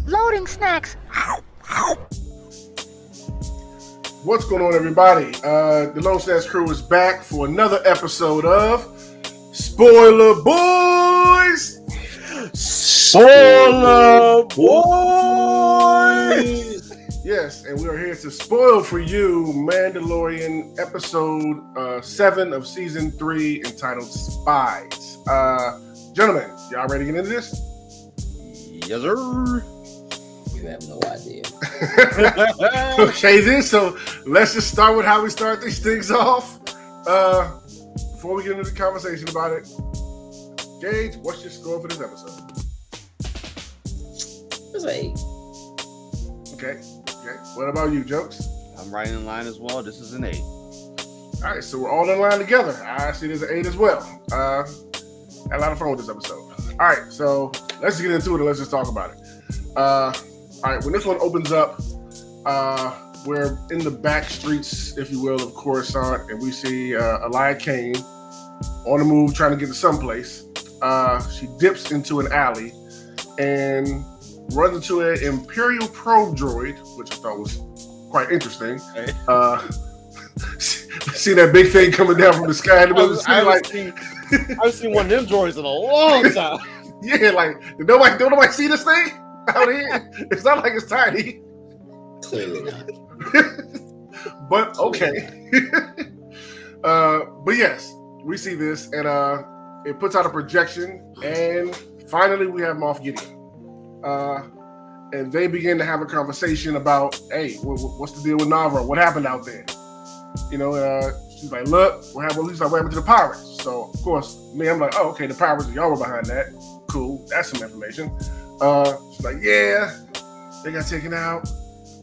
Loading snacks. What's going on, everybody? The Lone Snacks crew is back for another episode of Spoiler Boys. Spoiler Boys. Yes, and we are here to spoil for you Mandalorian episode 7 of season 3, entitled Spies. Gentlemen, y'all ready to get into this? Yes, sir. You have no idea. Okay, then. So let's just start with how we start these things off. Before we get into the conversation about it, Gage, what's your score for this episode? It's 8. Okay. What about you, Jokes? I'm right in line as well. This is an 8. All right, so we're all in line together. I see there's an 8 as well. Had a lot of fun with this episode. All right, so let's get into it and let's just talk about it. All right, when this one opens up, we're in the back streets, if you will, of Coruscant, and we see Elia Kane on the move trying to get to someplace. She dips into an alley and runs into an Imperial probe droid, which I thought was quite interesting. See that big thing coming down from the sky in the middle of the screen, I've seen one of them droids in a long time. Yeah, like, don't nobody see this thing out here? It's not like it's tiny. Clearly not. But okay. But yes, we see this, and it puts out a projection, and finally we have Moff Gideon. And they begin to have a conversation about, hey, what's the deal with Navra? What happened out there? You know, she's like, look, what happened to the pirates? So, of course, I'm like, oh, okay, the pirates, y'all were behind that. Cool, that's some information. She's like, yeah, they got taken out.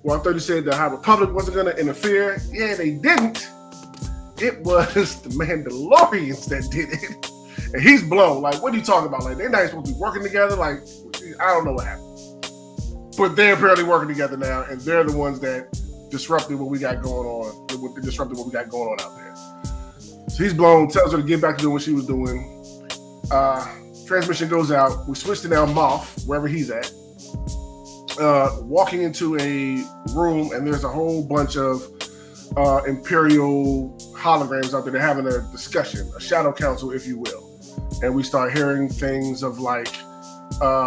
Well, I thought you said the High Republic wasn't going to interfere. Yeah, they didn't. It was the Mandalorians that did it. And he's blown. Like, what are you talking about? Like, they're not supposed to be working together? Like, I don't know what happened. But they're apparently working together now, and they're the ones that disrupted what we got going on. Disrupted what we got going on out there. So he's blown, tells her to get back to doing what she was doing. Transmission goes out. We switch to now Moff, wherever he's at. Walking into a room, and there's a whole bunch of Imperial holograms out there. They're having a discussion, a shadow council, if you will. And we start hearing things of like,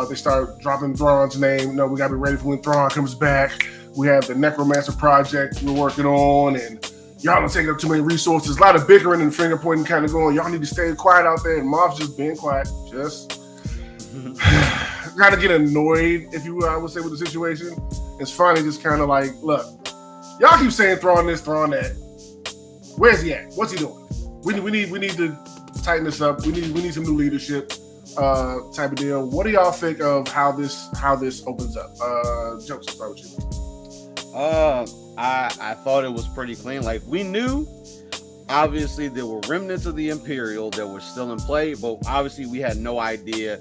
they start dropping Thrawn's name. No, we got to be ready for when Thrawn comes back. We have the Necromancer project we're working on, and y'all are taking up too many resources. A lot of bickering and finger pointing kind of going, y'all need to stay quiet out there. And Moff's just being quiet. Just kind of get annoyed, if you will, I would say, with the situation. It's finally just kind of like, look, y'all keep saying Thrawn this, Thrawn that. Where's he at? What's he doing? We need to tighten this up. We need some new leadership type of deal. What do y'all think of how this opens up? Jokes, I'll start with you. I thought it was pretty clean. Like, we knew, obviously, there were remnants of the Imperial that were still in play, but obviously we had no idea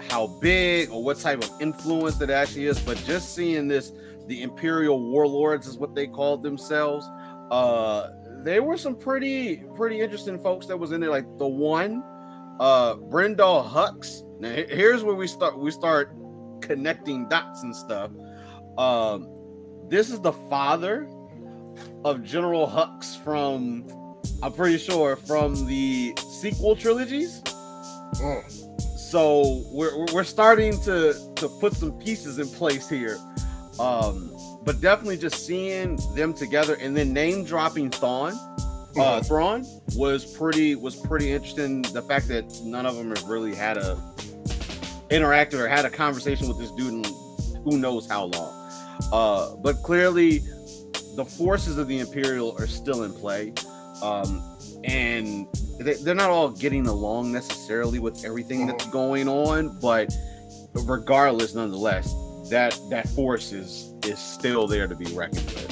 how big or what type of influence that actually is. But just seeing this, the Imperial warlords is what they called themselves. They were some pretty interesting folks that was in there. Like the one, Brendol Hux. Now here's where we start connecting dots and stuff. This is the father of General Hux from, I'm pretty sure, from the sequel trilogies. So we're starting to put some pieces in place here. But definitely just seeing them together and then name dropping Thrawn was pretty interesting. The fact that none of them have really had a interacted or had a conversation with this dude in who knows how long. But clearly the forces of the Imperial are still in play. And they're not all getting along necessarily with everything that's going on, but regardless, nonetheless, that force is still there to be reckoned with.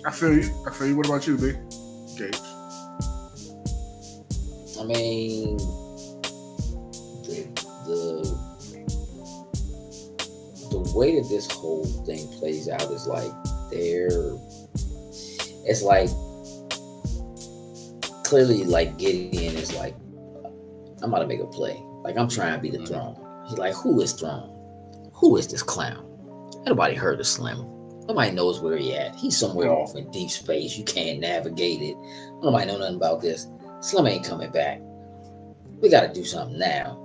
I feel you. What about you, B? Gage? I mean, the way that this whole thing plays out is like it's like clearly like Gideon is like, I'm about to make a play. Like, I'm trying to be the throne. He's like, who is Thrawn? who is this clown? Nobody heard of Slim. Nobody knows where he at. He's somewhere off in deep space. You can't navigate it. Nobody know nothing about this. Slim ain't coming back. We got to do something now.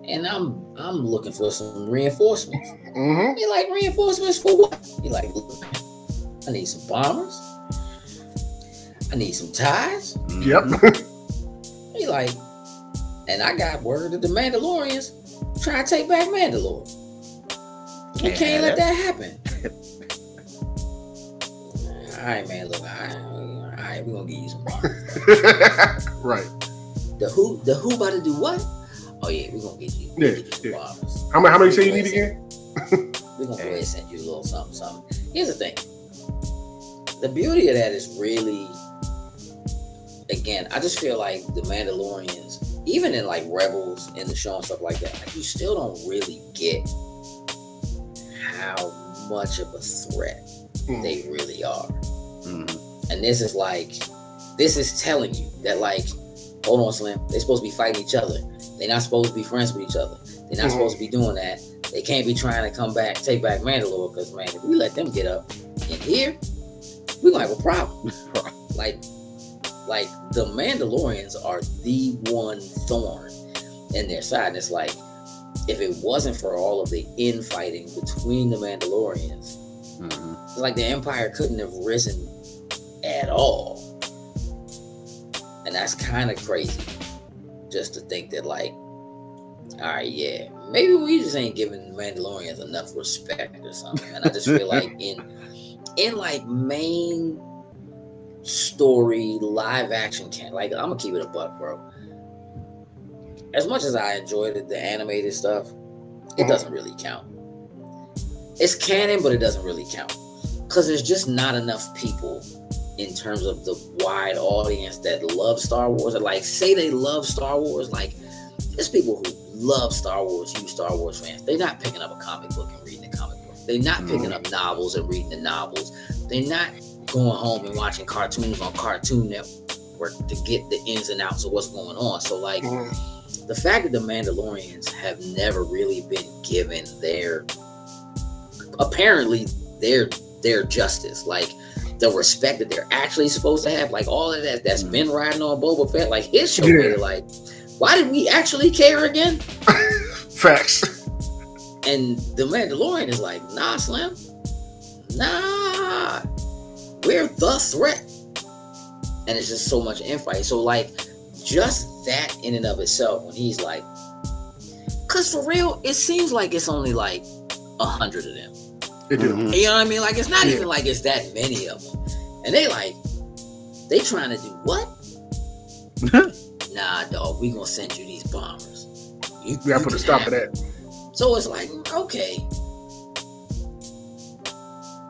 And I'm looking for some reinforcements. Mm-hmm. He like, reinforcements for what? He like, look, I need some bombers. I need some ties. Yep. He like, and I got word that the Mandalorians trying to take back Mandalore. We can't let that happen. All right, man. Look, all right, we're gonna give you some bombers. Right. The who about to do what? Oh yeah, we're gonna get you. Some bombers. How many say you need again? We're gonna go ahead and send you a little something. Here's the thing. The beauty of that is really, again, I just feel like the Mandalorians, even in like Rebels in the show and stuff like that, like you still don't really get how much of a threat they really are. And this is telling you that, like, hold on, Slim, they're supposed to be fighting each other. They're not supposed to be friends with each other. They're not supposed to be doing that. They can't be trying to come back, take back Mandalore, because, man, if we let them get up in here, we're going to have a problem. Like the Mandalorians are the one thorn in their side. And it's like, if it wasn't for all of the infighting between the Mandalorians, it's like the Empire couldn't have risen at all. And that's kind of crazy, just to think that, like, all right, yeah, maybe we just ain't giving the Mandalorians enough respect or something. And I just feel like in like main story live action like, I'm gonna keep it a buck, bro. As much as I enjoyed the animated stuff, it doesn't really count. It's canon, but it doesn't really count because there's just not enough people in terms of the wide audience that love Star Wars, or like say they love Star Wars. Like, there's people who love Star Wars, huge Star Wars fans. They're not picking up a comic book and reading the comic book. They're not picking up novels and reading the novels. They're not going home and watching cartoons on Cartoon Network to get the ins and outs of what's going on. So, like, the fact that the Mandalorians have never really been given their justice, like the respect that they're actually supposed to have, like all of that's been riding on Boba Fett, like his show, like, why did we actually care again? Facts. And the Mandalorian is like, nah, Slim, nah, we're the threat. And it's just so much infight. So, like, just that in and of itself, when he's like, because for real, it seems like it's only like 100 of them. It do. You know what I mean? Like, it's not even like it's that many of them. And they trying to do what? Nah, dog, we gonna send you these bombers. We gotta put a stop to that. So it's like, okay.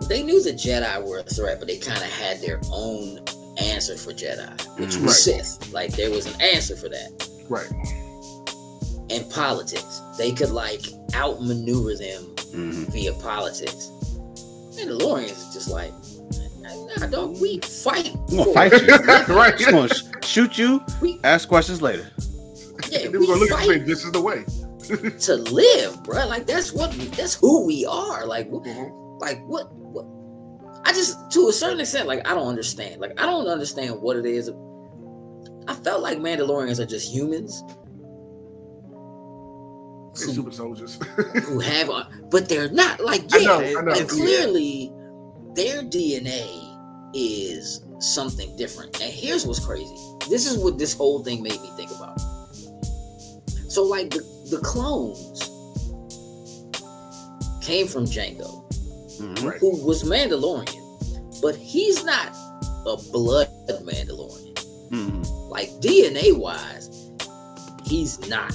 They knew the Jedi were a threat, but they kind of had their own answer for Jedi, which was Sith. Like, there was an answer for that. Right. And politics. They could, like, outmaneuver them via politics. Mandalorians is just like, nah, dog, we fight. We're gonna fight you. Right. Just gonna shoot you, ask questions later. Yeah, we're gonna look at you, this is the way. To live, bro. Like, that's who we are. Like, like what? I just, to a certain extent, like, I don't understand. Like, I don't understand what it is. I felt like Mandalorians are just humans. Super soldiers. Who have, but they're not. Like, yeah, I know. And clearly, their DNA is something different. And here's what's crazy. This is what this whole thing made me think about. So, like, the clones came from Jango, who was Mandalorian, but he's not a blood Mandalorian. Like, DNA wise, he's not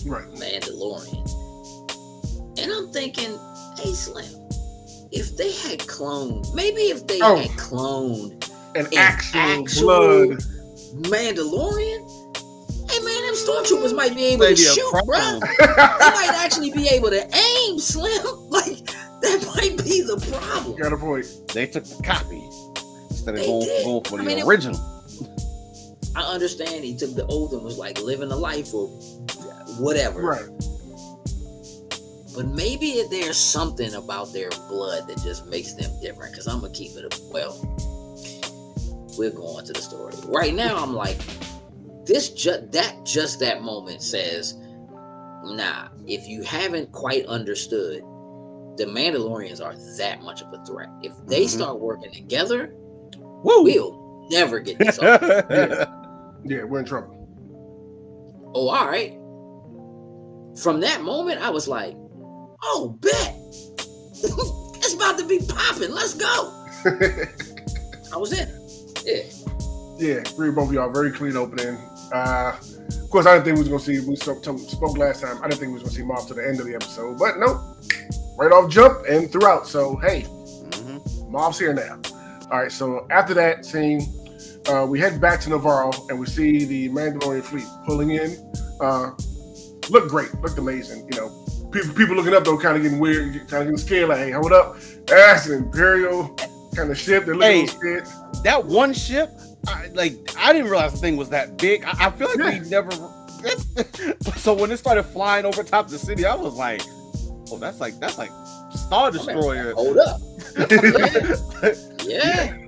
Mandalorian. And I'm thinking, hey, Slim, if they had cloned, maybe if they had cloned an actual blood Mandalorian, hey, man, them stormtroopers might be able to shoot, bro. They might actually be able to aim, Slim. Like, that might be the problem. You got a point. They took the copy instead of going for the original. I understand he took the oath and was like living a life or whatever. Right. But maybe there's something about their blood that just makes them different. Because I'm going to keep it, we'll go on to the story. Right now, I'm like, that moment says, nah, if you haven't quite understood, the Mandalorians are that much of a threat. If they start working together, we'll never get this off. Yeah, we're in trouble. Oh, all right. From that moment, I was like, oh, bet. It's about to be popping. Let's go. I was in. Yeah. Yeah, agree with both of y'all. Very clean opening. Of course, I didn't think we was going to see, we spoke last time, I didn't think we was going to see Moff to the end of the episode, but nope. Right off jump and throughout. So, hey, Moff's here now. All right, so after that scene, we head back to Navarro and we see the Mandalorian fleet pulling in. Looked great, looked amazing. You know, people looking up though, kind of getting weird, kind of getting scared. Like, hey, hold up, that's an Imperial kind of ship. They're looking scared. That one ship, I didn't realize the thing was that big. I feel like we never. So when it started flying over top of the city, I was like, oh, that's like Star Destroyer. Hold up. Yeah.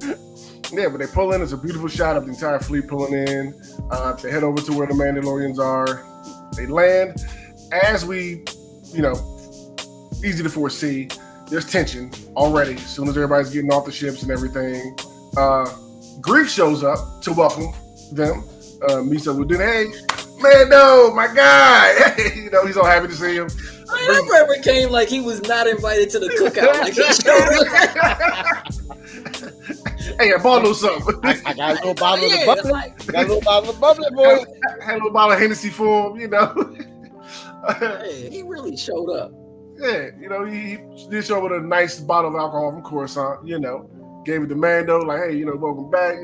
Yeah, but they pull in. It's a beautiful shot of the entire fleet pulling in. They head over to where the Mandalorians are. They land. As we, easy to foresee, there's tension already. As soon as everybody's getting off the ships and everything, Grief shows up to welcome them. Meets up with them. Hey, Mando, my guy. He's all happy to see him. I remember it came like he was not invited to the cookout. Like he showed up. Hey, I bought a little something. I got a little bottle of the bubbly. Got a little bottle of bubbly, boy. Had a little bottle of Hennessy for him, Hey, he really showed up. Yeah, he did show up with a nice bottle of alcohol from Coruscant, Gave it to Mando, like, hey, welcome back,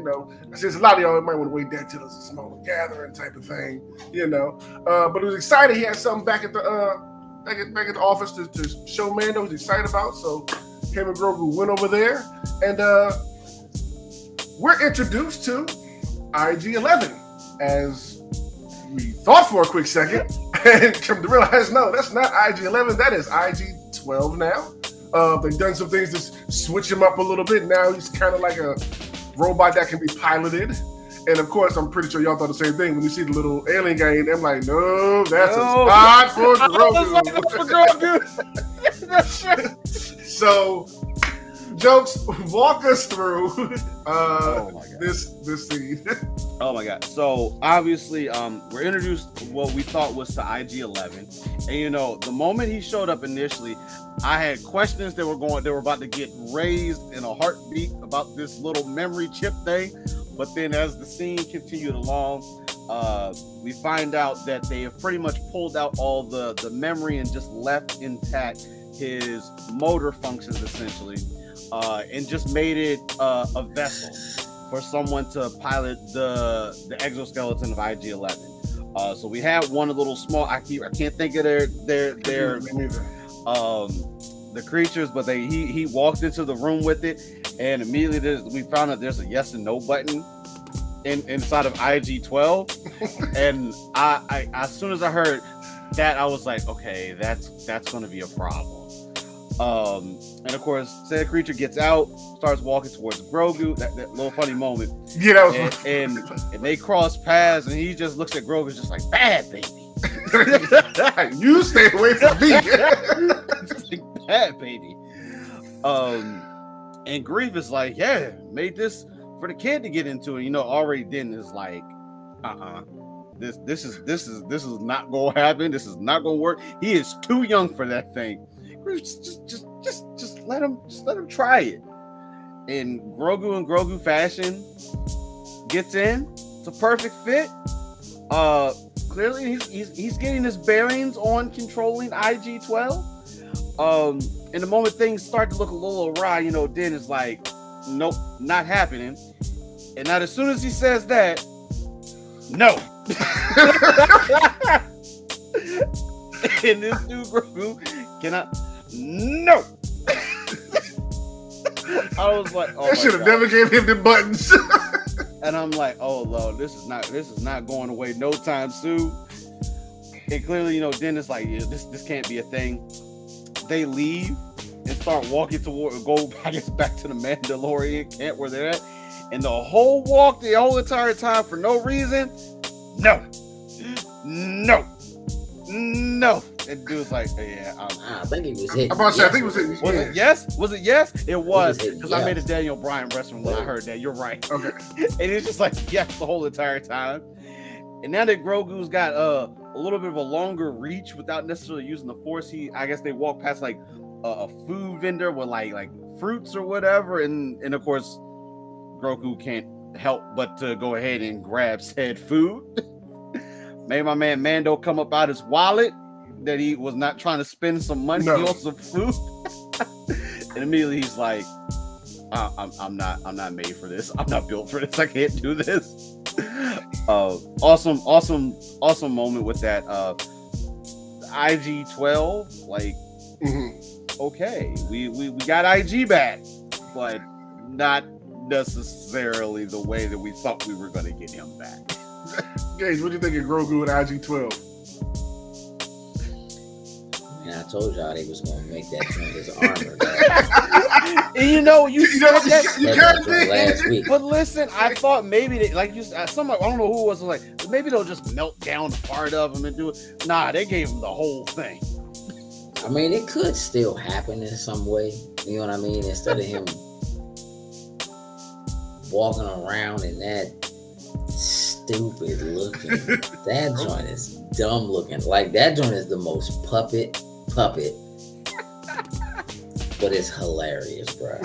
Since a lot of y'all might want to wait that till it's a smaller gathering type of thing, But he was excited. He had something back at the back at the office to show Mando. He's excited about. So him and Grogu went over there, and we're introduced to IG-11 as we thought for a quick second, and come to realize, no, that's not IG-11. That is IG-12 now. They've done some things to switch him up a little bit. Now he's kind of like a robot that can be piloted. And of course, I'm pretty sure y'all thought the same thing when you see the little alien guy in. I'm like, no, that's a spot for Grogu. So, Jokes, walk us through this scene. Oh my god! So obviously, we're introduced to what we thought was to IG-11, and the moment he showed up initially, I had questions that were about to get raised in a heartbeat about this little memory chip thing. But then as the scene continued along, we find out that they have pretty much pulled out all the memory and just left intact his motor functions essentially, and just made it a vessel for someone to pilot the exoskeleton of IG-11. So we had one little small. I can't think of their the creatures, but he walked into the room with it, and immediately we found out there's a yes and no button inside of IG-12, and I as soon as I heard that, I was like, okay, that's going to be a problem. And of course, said creature gets out, starts walking towards Grogu. That little funny moment. Yeah, that was and they cross paths, and he just looks at Grogu, just like, bad baby. You stay away from me. Just like, bad baby. And Grief is like, yeah, made this for the kid to get into it. Already then is like, this is not gonna happen. This is not gonna work. He is too young for that thing. Just let him try it. And Grogu fashion gets in. It's a perfect fit. Clearly he's getting his bearings on controlling IG-12. And the moment things start to look a little awry, Den is like, nope, not happening. And now as soon as he says that, no. And this dude Grogu cannot. No. I was like, oh, I should have never gave him the buttons. And I'm like, oh Lord, this is not going away no time soon. And clearly, Den is like, yeah, this can't be a thing. they leave and start walking go I guess back to the Mandalorian camp where they're at, and the whole entire time for no reason. No. And dude's like, yeah, I think he was hit. I'm about to say, I think it was hit. Was it yes? Was it yes? It was, because I yes. made a Daniel Bryan wrestling when I heard that. You're right. Okay. And it's just like yes the whole entire time. And now that Grogu's got a little bit of a longer reach without necessarily using the Force, I guess they walk past like a food vendor with like fruits or whatever, and of course Grogu can't help but to go ahead and grab said food. Made my man Mando come up out his wallet that he was not trying to spend some money on some food. And immediately he's like, I'm not made for this. I'm not built for this. I can't do this. Awesome moment with that IG-12. Like, okay, we got IG back, but not necessarily the way that we thought we were going to get him back. Gage, what do you think of Grogu with IG-12? And I told y'all they was gonna make that joint his armor. And you know, you said that last week. But listen, I thought maybe they, like you, somebody, I don't know who it was, like maybe they'll just melt down a part of him and do it. Nah, they gave him the whole thing. I mean, it could still happen in some way. You know what I mean? Instead of him walking around in that stupid looking, that joint is dumb looking. Like that joint is the most puppet, but it's hilarious, bro.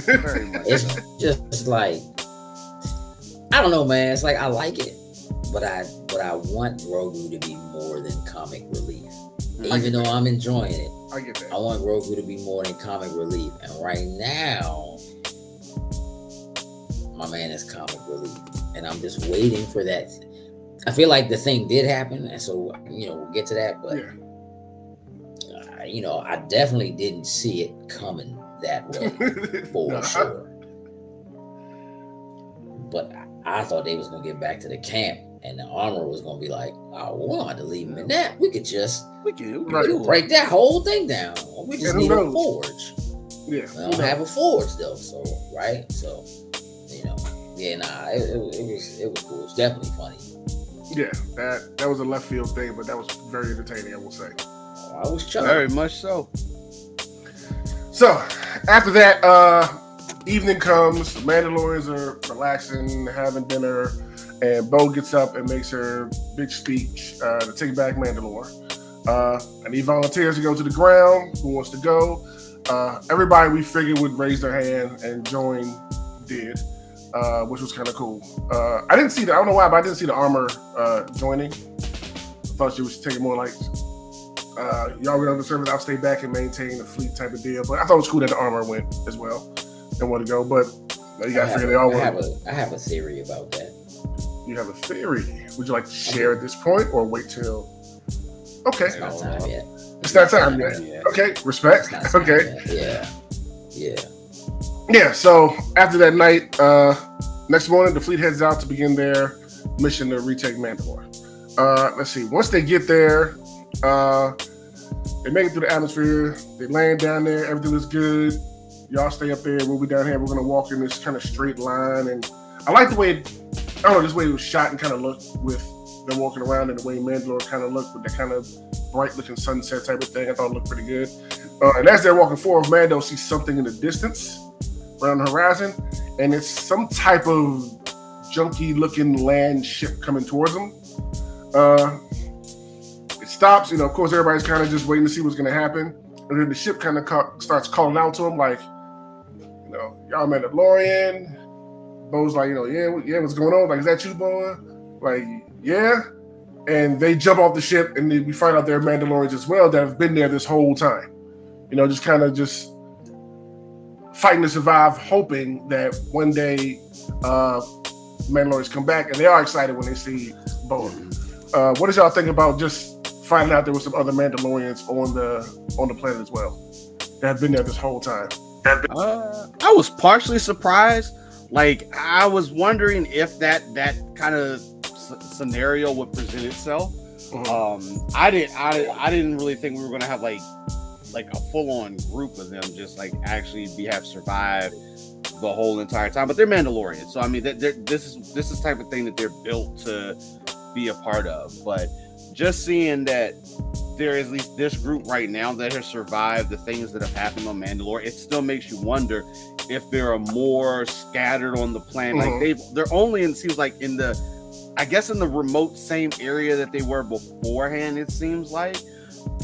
It's just like, I don't know, man. It's like I like it, but I want Grogu to be more than comic relief. Even though I'm enjoying it, I get that. I want Grogu to be more than comic relief, and right now, my man is comic relief, and I'm just waiting for that. I feel like the thing did happen, and so we'll get to that, but. Yeah. I definitely didn't see it coming that way for sure. But I thought they was gonna get back to the camp, and the armor was gonna be like, "Oh, we don't have to leave him in that. We could break that whole thing down. We just need a forge. Yeah, we don't have a forge though, so right. So it was cool. It's definitely funny. Yeah, that was a left field thing, but that was very entertaining, I will say. I was chuckling. Very much so. So after that, evening comes. The Mandalorians are relaxing, having dinner, and Bo gets up and makes her big speech to take back Mandalore. And he volunteers to go to the ground. Who wants to go? Everybody we figured would raise their hand and join did, which was kind of cool. I didn't don't know why, but I didn't see the armor joining. I thought she was taking more like. Y'all were on the service, I'll stay back and maintain the fleet type of deal. But I thought it was cool that the armor went as well and want to go. But you got to figure they all want. I have a theory about that. You have a theory? Would you like to share at this point or wait till? Okay. It's not time yet. It's not time yet. Okay. Respect. Okay. Yeah. So after that night, next morning, the fleet heads out to begin their mission to retake Mandalore. Let's see. Once they get there. They make it through the atmosphere. They land down there. Everything is good. Y'all stay up there. We'll be down here. We're gonna walk in this kind of straight line. And I like the way, this way it was shot and kind of looked with them walking around, and the way Mandalore kind of looked with that kind of bright looking sunset type of thing. I thought it looked pretty good. And as they're walking forward, Mando sees something in the distance around the horizon, and it's some type of junky looking land ship coming towards them. Stops, of course, everybody's kind of just waiting to see what's going to happen. And then the ship kind of starts calling out to him, like, y'all Mandalorian. Bo's like, yeah, what's going on? Like, is that you, Bo? Like, yeah. And they jump off the ship, and we find out they're Mandalorians as well that have been there this whole time. Just kind of just fighting to survive, hoping that one day Mandalorians come back. And they are excited when they see Bo. What does y'all think about just finding out there were some other Mandalorians on the planet as well that have been there this whole time? I was partially surprised. Like, I was wondering if that kind of scenario would present itself. I didn't really think we were going to have like like a full-on group of them just like actually have survived the whole entire time. But they're Mandalorians, so I mean, this is type of thing that they're built to be a part of. But just seeing that there is at least this group right now that has survived the things that have happened on Mandalore, it still makes you wonder if there are more scattered on the planet. Like they're only in, seems like in the, I guess in the remote same area that they were beforehand, it seems like.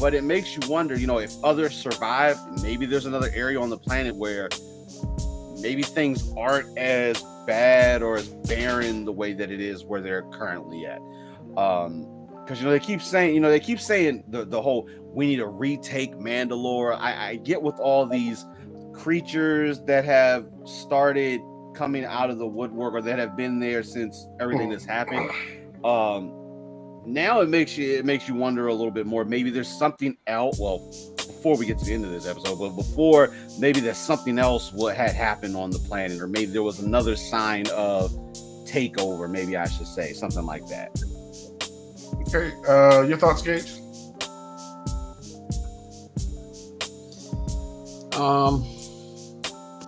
But it makes you wonder, you know, if others survive, maybe there's another area on the planet where maybe things aren't as bad or as barren the way that it is where they're currently at. Because, you know, they keep saying the whole, we need to retake Mandalore. I get with all these creatures that have started coming out of the woodwork or that have been there since everything that's happened. Now it makes you wonder a little bit more. Maybe there's something else. Well, before we get to the end of this episode, but before, maybe there's something else what had happened on the planet, or maybe there was another sign of takeover. Maybe I should say something like that. Okay, your thoughts, Gage?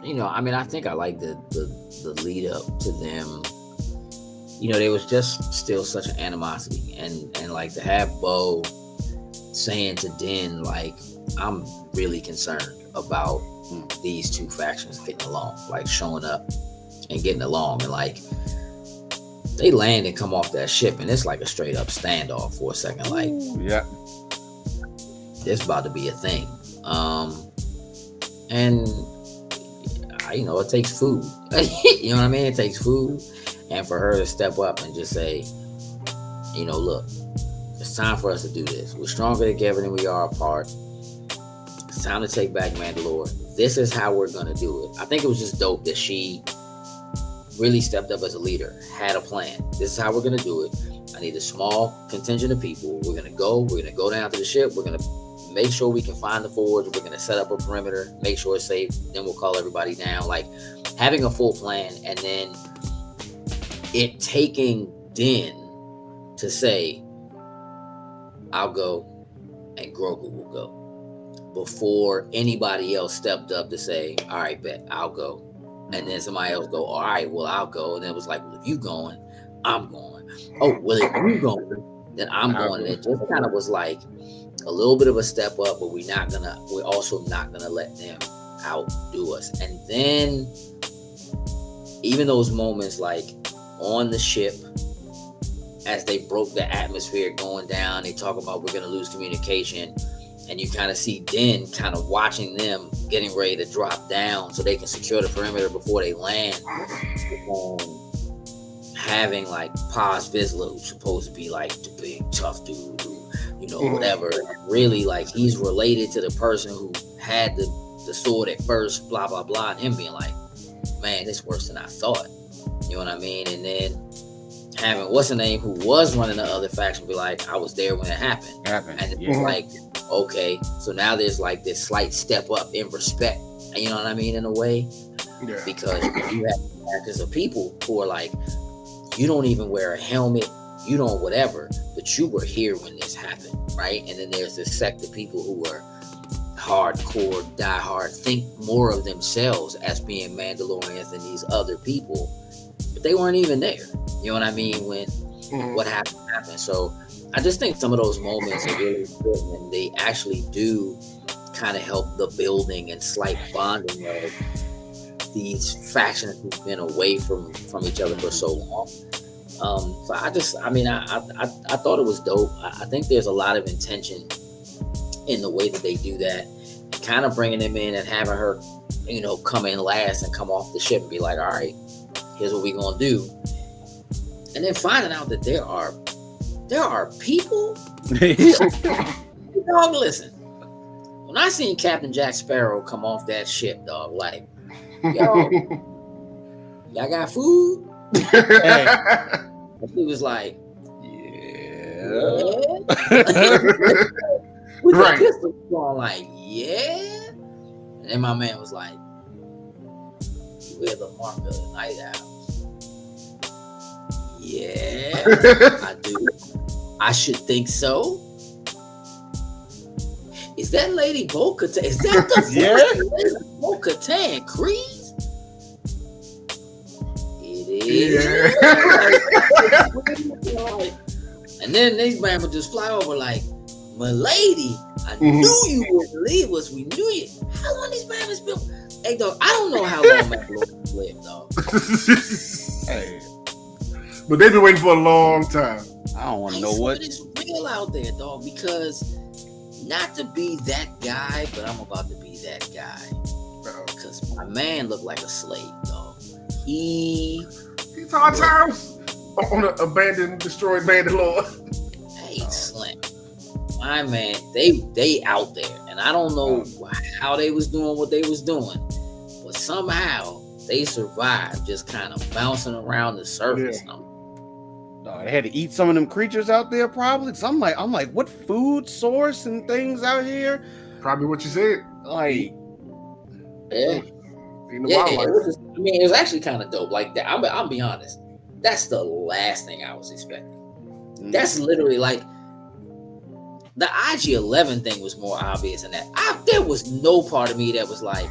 You know, I mean, I think I like the lead up to them. You know, there was just still such an animosity, and like to have Bo saying to Din, like, I'm really concerned about these two factions getting along, like showing up and getting along, and like they land and come off that ship, and it's like a straight up standoff for a second. Like, yeah, this about to be a thing. And you know, it takes food. You know what I mean? It takes food. And for her to step up and just say, you know, look, it's time for us to do this. We're stronger together than we are apart. It's time to take back Mandalore. This is how we're going to do it. I think it was just dope that she really stepped up as a leader, had a plan. This is how we're going to do it. I need a small contingent of people. We're going to go down to the ship. We're going to make sure we can find the forge. We're going to set up a perimeter, make sure it's safe. Then we'll call everybody down. Like having a full plan, and then it taking Din to say, I'll go and Grogu will go, before anybody else stepped up to say, all right, bet, I'll go. And then somebody else go, all right, well, I'll go. And then it was like, well, if you going, I'm going. Oh, well, if you going, then I'm going. And it just kind of was like a little bit of a step up, but we're also not gonna let them outdo us. And then even those moments like on the ship, as they broke the atmosphere going down, they talk about we're gonna lose communication, and you kind of see Din kind of watching them getting ready to drop down so they can secure the perimeter before they land. Having like Paz Vizsla, who's supposed to be like the big tough dude who, you know, whatever, really like he's related to the person who had the sword at first, blah blah blah, and him being like, man, it's worse than I thought. You know what I mean? And then having what's her name, who was running the other faction, be like, I was there when it happened. And it's like, okay, so now there's like this slight step up in respect. You know what I mean? In a way, because you have factions of people who are like, you don't even wear a helmet, you don't whatever, but you were here when this happened, right? And then there's this sect of people who are hardcore, diehard, think more of themselves as being Mandalorians than these other people, but they weren't even there. You know what I mean? When what happened. So I just think some of those moments are really important, and they actually do kind of help the building and slight bonding of these factions who've been away from each other for so long. So I thought it was dope. I think there's a lot of intention in the way that they do that, kind of bringing them in and having her, you know, come in last and come off the ship and be like, all right, here's what we're gonna do. And then finding out that there are people. Dog, listen. When I seen Captain Jack Sparrow come off that ship, dog, like, yo, y'all got food? He was like, yeah. With the pistol going like, yeah. And then my man was like, you wear the mark of the Night Owls. Yeah, I do. I should think so. Is is that Lady Bo-Katan? Is that the Lady Bo-Katan Kreese? It is. And then these man would just fly over like, "Milady, I knew you wouldn't leave us. We knew you." How long these man has been? Hey, dog, I don't know how long Mandalorian lived, dog. Hey, but they've been waiting for a long time. I don't want to know what it's real out there, dog. Because not to be that guy, but I'm about to be that guy. Because my man looked like a slave, dog. He's hard times on an abandoned, destroyed Mandalore. Hey, Slim. My man, they out there, and I don't know how they was doing what they was doing, but somehow they survived, just kind of bouncing around the surface. Yeah. They had to eat some of them creatures out there, probably. So I'm like, what food source and things out here? Probably what you said. Like, yeah. It was actually kind of dope. Like that, I'll be honest. That's the last thing I was expecting. That's literally like the IG-11 thing was more obvious than that. There was no part of me that was like,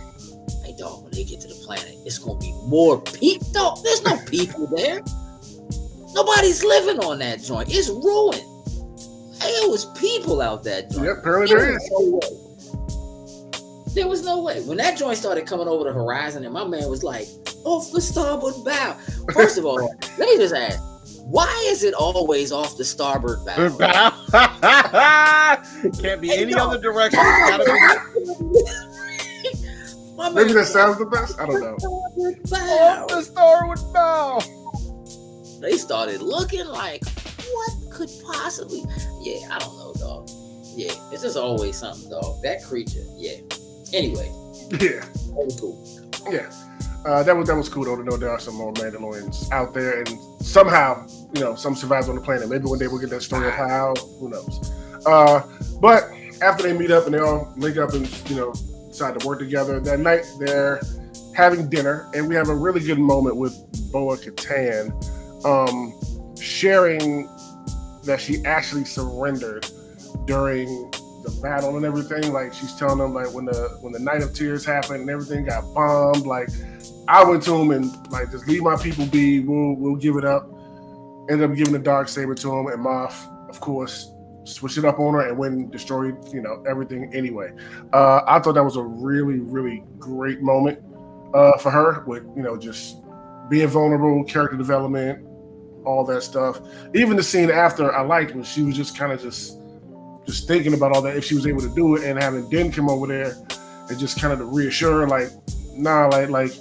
"Hey, dog, when they get to the planet, it's gonna be more people." Dog, there's no people there. Nobody's living on that joint. It's ruined. Hey, it was people out that joint. Yep, apparently there is. There was no way. When that joint started coming over the horizon and my man was like, "Off the starboard bow." First of all, let me just ask, why is it always off the starboard bow? Can't be any other direction. Maybe that sounds the best. I don't know. Off the starboard bow. They started looking like, what could possibly? Yeah, I don't know, dog. Yeah, it's just always something, dog. That creature, yeah. Anyway, yeah, that was cool. Yeah, that was cool though to know there are some more Mandalorians out there, and somehow some survived on the planet. Maybe one day we'll get that story of how. Who knows? But after they meet up and they all link up and decide to work together that night, they're having dinner, and we have a really good moment with Bo-Katan. Sharing that she actually surrendered during the battle and everything. Like she's telling them, like when the Night of Tears happened and everything got bombed, like I went to him and like just leave my people be. We'll give it up. Ended up giving the Darksaber to him, and Moff, of course, switched it up on her and went and destroyed everything anyway. I thought that was a really, really great moment for her with just being vulnerable, character development, all that stuff. Even the scene after I liked when she was just kind of just thinking about all that, if she was able to do it, and having Den come over there and just kind of to reassure her, like, nah, like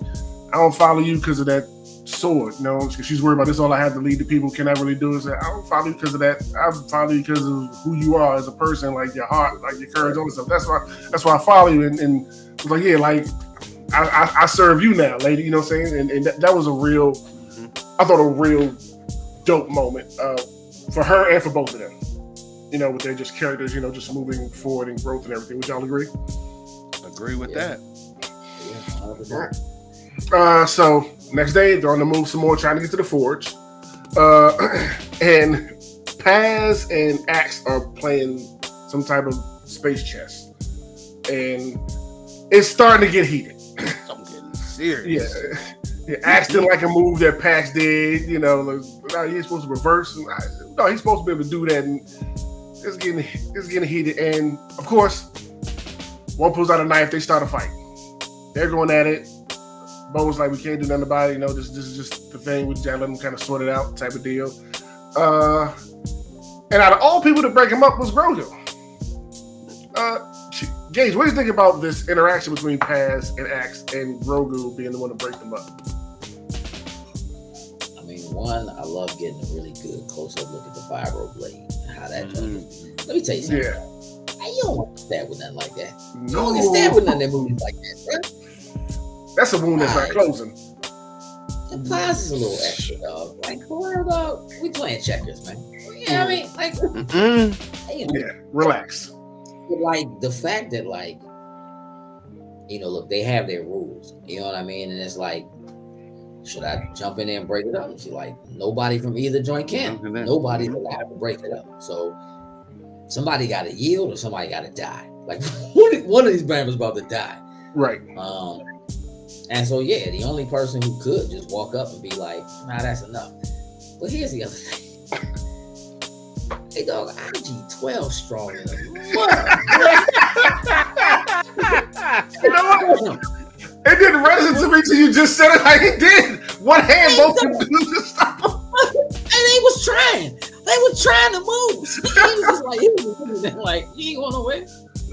I don't follow you because of that sword, because she's worried about this. All I have to lead the people. Can I really do it? I don't follow you because of that. I follow you because of who you are as a person, like your heart, like your courage, all this stuff. That's why I follow you. And it's like, yeah, like I serve you now, lady. You know what I'm saying? And that was a real, I thought a real dope moment for her and for both of them. With their just characters, just moving forward and growth and everything. Would y'all agree? Agree with that. Yeah, so next day they're on the move some more, trying to get to the forge. And Paz and Axe are playing some type of space chess, and it's starting to get heated. I'm getting serious. Yeah, Axe didn't like a move that Paz did. He's supposed to reverse. No, he's supposed to be able to do that. And it's getting heated. And of course, one pulls out a knife. They start a fight. They're going at it. Bo was like, "We can't do nothing about it. This is just the thing. We just let them kind of sort it out, type of deal." And out of all people to break him up was Grogu. Gage, what do you think about this interaction between Paz and Axe and Grogu being the one to break them up? I mean, one, I love getting a really good close-up look at the vibro blade and how that jumps. Let me tell you something. Yeah. You don't want to stab with nothing like that. No. You don't get stabbed with nothing in movies like that, bro. That's a wound that's not closing. The Paz is a little extra, dog. Like, dog, we playing checkers, man. You know what I mean? Like, yeah, relax. But like the fact that look, they have their rules. You know what I mean? And it's like, should I jump in there and break it up? And she's like, nobody from either joint can. Nobody's allowed to break it up. So somebody got to yield or somebody got to die. Like one of these bandits about to die. Right. And so yeah, the only person who could just walk up and be like, nah, that's enough. But here's the other thing. Hey dog, IG-12 strong in the mud. You know what? It didn't resonate to me till you just said it like it did. One hand both can do to stop him. And they was trying. They was trying to move. He was just like, you ain't going nowhere.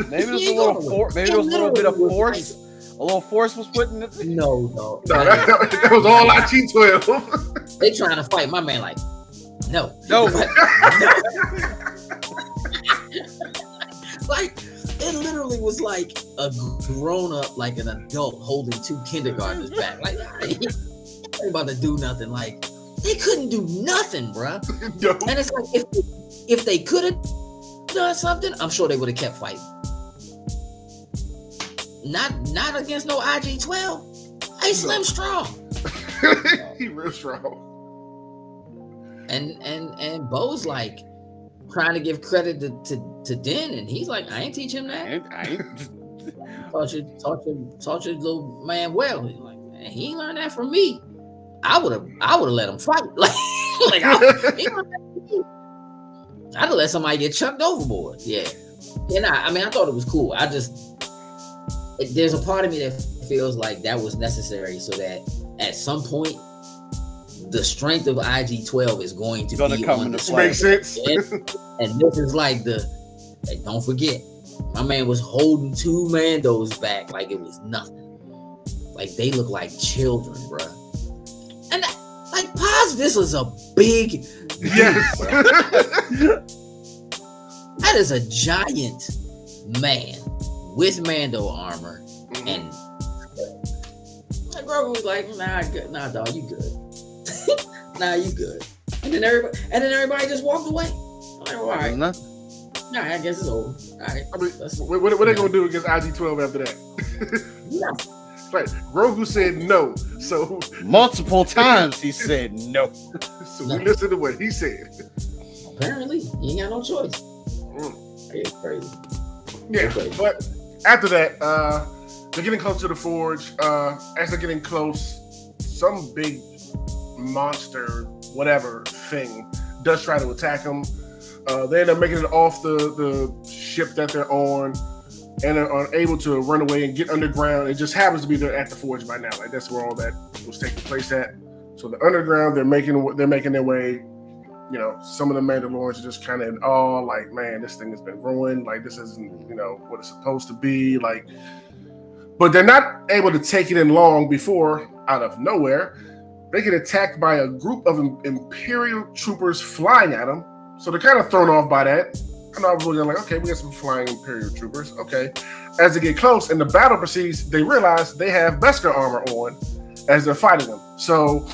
Maybe it was a little force. Maybe it was a little bit of force. A little force was put in it. No. That was all IG-12. They trying to fight my man like, no. Like, it literally was like a grown up, like an adult holding two kindergartners back. Like, they ain't about to do nothing. Like, they couldn't do nothing, bruh. No. And it's like, if they could have done something, I'm sure they would have kept fighting. Not against no IG-12. Hey, Slim strong. He real strong. And Bo's like trying to give credit to Den, and he's like, I ain't teach him that. I ain't taught your little man well. He's like, man, he ain't learned that from me. I would have let him fight. I'd have let somebody get chucked overboard. Yeah. And I thought it was cool. There's a part of me that feels like that was necessary so that at some point the strength of IG-12 is going to be come on into display. Makes sense. And this is like don't forget, my man was holding two Mandos back like it was nothing. Like they look like children, bro. And like, pause. This is a big, yes. That is a giant man with Mando armor, and Grogu was like, nah, dog, you good. Nah, you good. And then everybody just walked away. I'm like, all right. Nothing. Nah, I guess it's over. All right. I mean, what are they gonna do against IG-12 after that? Nothing. Right. Grogu said no. So multiple times he said no. So we listened to what he said. Apparently, he ain't got no choice. It's crazy. Yeah, but after that, they're getting close to the forge. As they're getting close, some big monster, whatever thing, does try to attack them. They end up making it off the ship that they're on, and are able to run away and get underground. It just happens to be at the forge by now. Like that's where all that was taking place at. So the underground, they're making their way. You know, some of the Mandalorians are just kind of in awe, like, man, this thing has been ruined. Like, this isn't, what it's supposed to be. Like, but they're not able to take it in long before, out of nowhere, they get attacked by a group of Imperial troopers flying at them. So they're kind of thrown off by that. And I was looking like, okay, we got some flying Imperial troopers. Okay. As they get close and the battle proceeds, they realize they have Beskar armor on as they're fighting them. So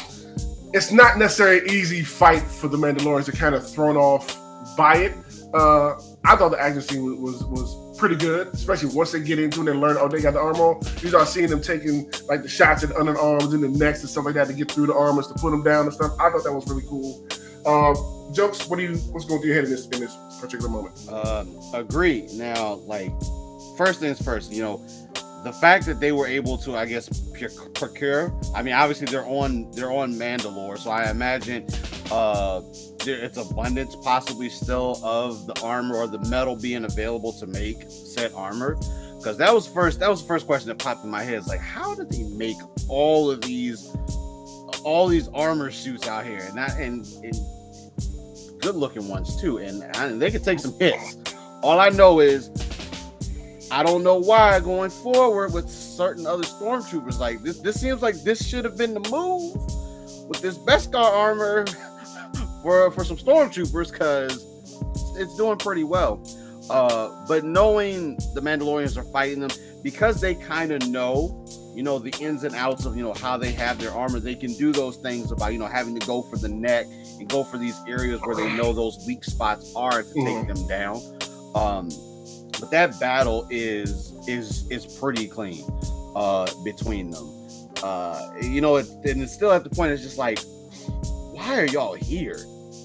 it's not necessarily an easy fight for the Mandalorians. They're kind of thrown off by it. I thought the action scene was pretty good, especially once they get into it and learn, they got the armor on. You start seeing them taking like the shots at the underarms and the necks and stuff like that to get through the armors to put them down and stuff. I thought that was really cool. Jokes, what's going through your head in this particular moment? Agree. Now, like, first things first, the fact that they were able to, I guess, procure. I mean, obviously they're on Mandalore, so I imagine it's abundance possibly still of the armor or the metal being available to make said armor. Because that was the first question that popped in my head. Is like, how did they make all these armor suits out here, and good looking ones too, and they could take some hits. All I know is, I don't know why going forward with certain other stormtroopers like this seems like this should have been the move with this Beskar armor for some stormtroopers, because it's doing pretty well. But knowing the Mandalorians are fighting them, because they kind of know the ins and outs of how they have their armor, they can do those things about having to go for the neck and go for these areas where they know those weak spots are to take them down. But that battle is pretty clean between them. And it's still at the point, it's just like, why are y'all here?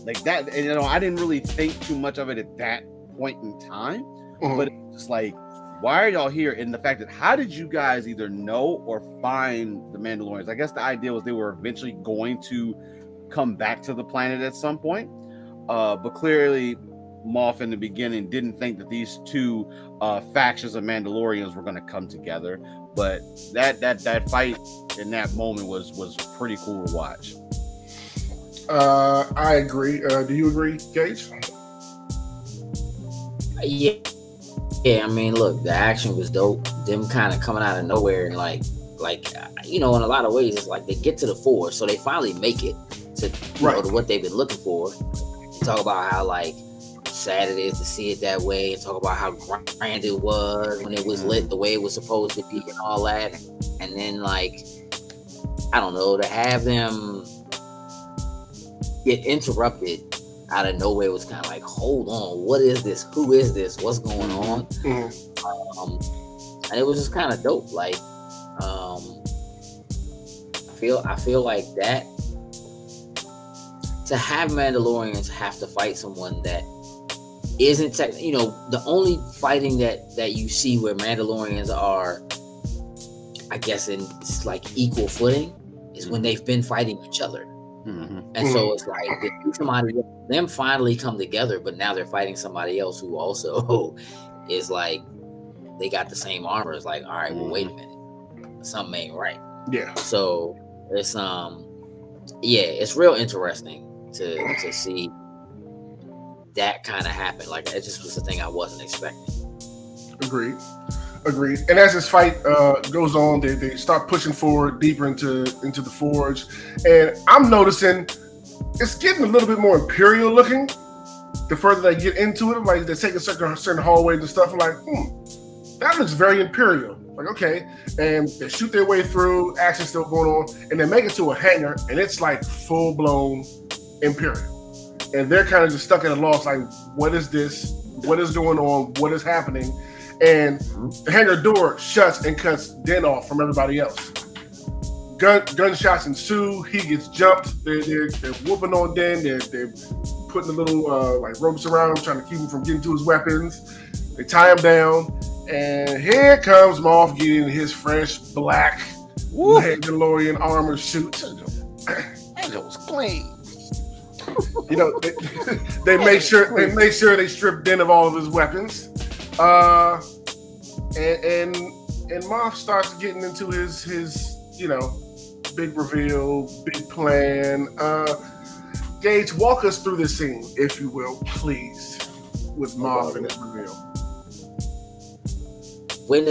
Like that, and I didn't really think too much of it at that point in time. But it's just like, why are y'all here? And the fact that how did you guys either know or find the Mandalorians? I guess the idea was they were eventually going to come back to the planet at some point, but clearly Moff in the beginning didn't think that these two factions of Mandalorians were going to come together. But that fight in that moment was pretty cool to watch. I agree. Do you agree, Gage? Yeah, I mean, look, the action was dope. Them kind of coming out of nowhere and like in a lot of ways, it's like they get to the Forge, so they finally make it to to what they've been looking for. And talk about how like sad it is to see it that way, and talk about how grand it was when it was lit the way it was supposed to be and all that. And then like, I don't know, to have them get interrupted out of nowhere was kind of like, hold on, what is this? Who is this? What's going on? And it was just kind of dope. Like, I feel like that to have Mandalorians have to fight someone that isn't the only fighting that you see where Mandalorians are, I guess, in like equal footing is when they've been fighting each other. And so it's like them finally come together, but now they're fighting somebody else who also is like, they got the same armor. It's like, all right, well, wait a minute, something ain't right. Yeah. So it's it's real interesting to see that kind of happen. Like, it just was the thing I wasn't expecting. Agreed. And as this fight goes on, they start pushing forward deeper into the Forge, and I'm noticing it's getting a little bit more Imperial looking. The further they get into it, like they're taking certain hallways and stuff. I'm like, that looks very Imperial. Like, okay, and they shoot their way through. Action still going on, and they make it to a hangar, and it's like full blown Imperial, and they're kind of just stuck at a loss. Like, what is this? What is going on? What is happening? And the hangar door shuts and cuts Den off from everybody else. Gunshots ensue. He gets jumped. They're whooping on Den. They're putting the little like ropes around him, trying to keep him from getting to his weapons. They tie him down, and here comes Moff getting his fresh black Mandalorian armor suit. That was clean. They make sure they strip Den of all of his weapons. And Moff starts getting into his big reveal, big plan. Gage, walk us through this scene, if you will, please, with Moff and his reveal. When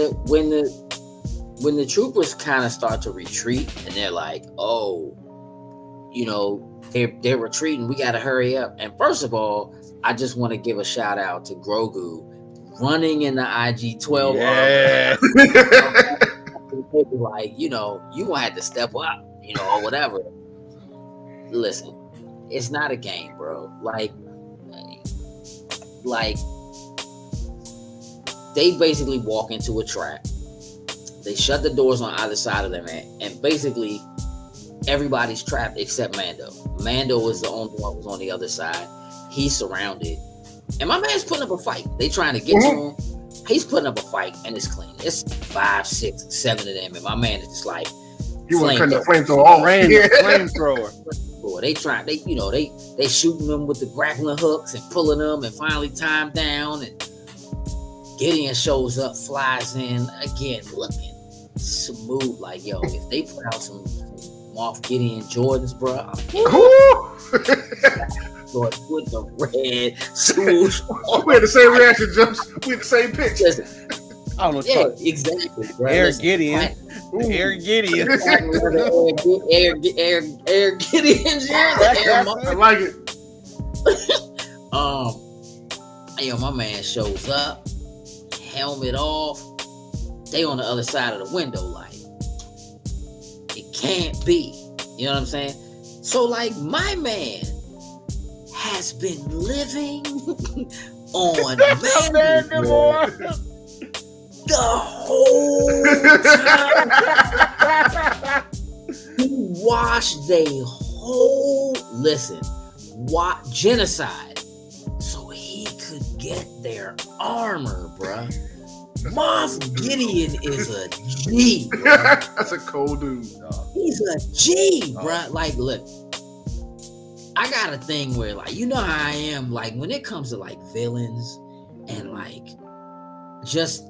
the troopers kind of start to retreat, and they're like, they're retreating, we got to hurry up. And first of all, I just want to give a shout out to Grogu running in the IG-12 armor. Like, you gonna have to step up, or whatever. Listen, it's not a game, bro. Like they basically walk into a trap. They shut the doors on either side of them, and basically everybody's trapped except Mando. Mando was the only one who was on the other side. He's surrounded. And my man's putting up a fight. They trying to get to him. He's putting up a fight, and it's clean. It's 5, 6, 7 of them, and my man is just like, you want to turn the flamethrower off? Flamethrower. They shooting them with the grappling hooks and pulling them, and finally time down. And Gideon shows up, flies in again, looking smooth. Like, yo, if they put out some Moff Gideon Jordans, bro. With the red swoosh. We had the same reaction, Jumps. We had the same pitch. I don't know. Yeah, exactly. Bro. Air Gideon. Air Gideon. Air Gideon. I like it. My man shows up, helmet off. They on the other side of the window, like, it can't be. You know what I'm saying? So, like, my man has been living on Mandalore the whole time. He watched the whole genocide so he could get their armor, bruh. Moff Gideon is a G, bro. That's a cold dude. He's a G, bro. Like, look, I got a thing where, like, you know how I am, like, when it comes to, like, villains and, like, just